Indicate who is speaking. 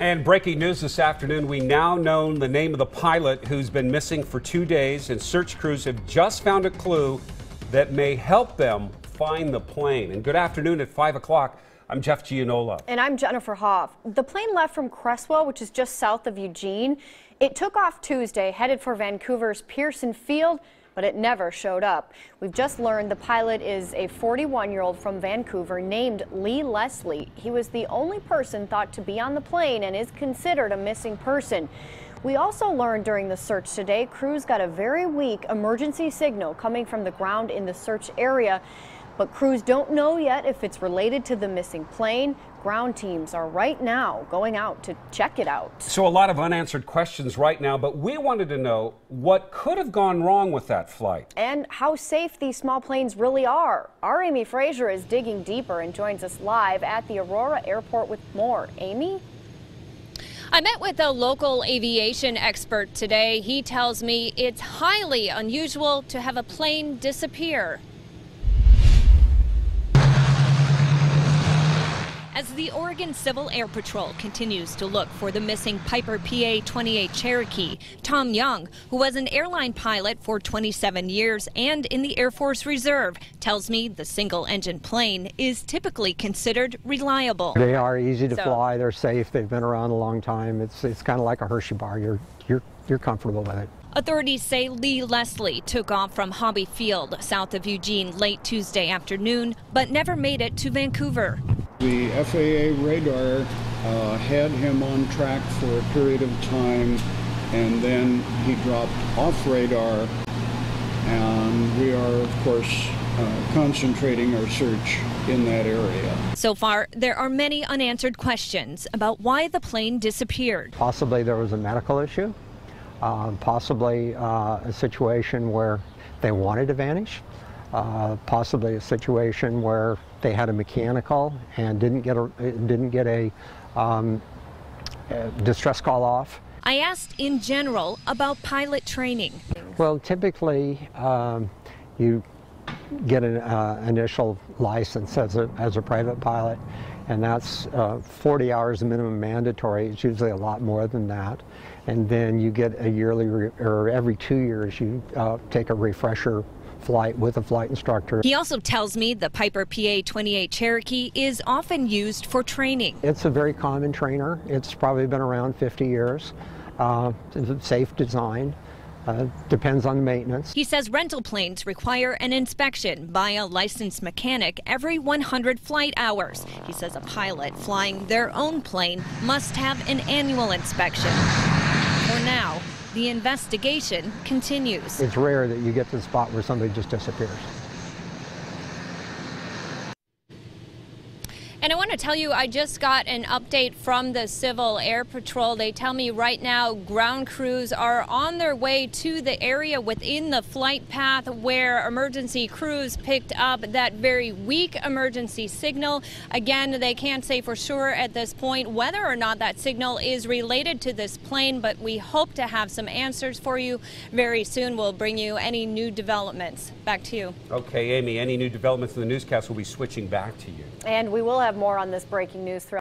Speaker 1: And breaking news this afternoon, we now know the name of the pilot who's been missing for 2 days, and search crews have just found a clue that may help them find the plane. And good afternoon at 5 o'clock. I'm Jeff Gianola.
Speaker 2: And I'm Jennifer Hoff. The plane left from Cresswell, which is just south of Eugene. It took off Tuesday, headed for Vancouver's Pearson Field, but it never showed up. We've just learned the pilot is a 41-year-old from Vancouver named Lee Leslie. He was the only person thought to be on the plane and is considered a missing person. We also learned during the search today, crews got a very weak emergency signal coming from the ground in the search area, but crews don't know yet if it's related to the missing plane. Ground teams are right now going out to check it out.
Speaker 1: So a lot of unanswered questions right now, but we wanted to know what could have gone wrong with that flight.
Speaker 2: And how safe these small planes really are. Our Amy Frazier is digging deeper and joins us live at the Aurora Airport with more. Amy?
Speaker 3: I met with a local aviation expert today. He tells me it's highly unusual to have a plane disappear. As the Oregon Civil Air Patrol continues to look for the missing Piper PA-28 Cherokee, Tom Young, who was an airline pilot for 27 years and in the Air Force Reserve, tells me the single-engine plane is typically considered reliable.
Speaker 4: They are easy to fly. They're safe. They've been around a long time. It's kind of like a Hershey bar. You're comfortable with it.
Speaker 3: Authorities say Lee Leslie took off from Hobby Field, south of Eugene, late Tuesday afternoon, but never made it to Vancouver.
Speaker 5: The FAA radar had him on track for a period of time, and then he dropped off radar, and we are, of course, concentrating our search in that area.
Speaker 3: So far, there are many unanswered questions about why the plane disappeared.
Speaker 4: Possibly there was a medical issue, possibly a situation where they wanted to vanish. Possibly a situation where they had a mechanical and didn't get a distress call off.
Speaker 3: I asked in general about pilot training.
Speaker 4: Well, typically you get an initial license as a private pilot, and that's 40 hours minimum mandatory. It's usually a lot more than that. And then you get a yearly, or every 2 years, you take a refresher flight with a flight instructor.
Speaker 3: He also tells me the Piper PA-28 Cherokee is often used for training.
Speaker 4: It's a very common trainer. It's probably been around 50 years. It's a safe design. Depends on maintenance.
Speaker 3: He says rental planes require an inspection by a licensed mechanic every 100 flight hours. He says a pilot flying their own plane must have an annual inspection. For now, the investigation continues.
Speaker 4: It's rare that you get to the spot where somebody just disappears.
Speaker 3: And I want to tell you, I just got an update from the Civil Air Patrol. They tell me right now ground crews are on their way to the area within the flight path where emergency crews picked up that very weak emergency signal. Again, they can't say for sure at this point whether or not that signal is related to this plane, but we hope to have some answers for you very soon. We'll bring you any new developments. Back to you.
Speaker 1: Okay, Amy, any new developments in the newscast, we'll be switching back to you.
Speaker 2: And we will have more on this breaking news throughout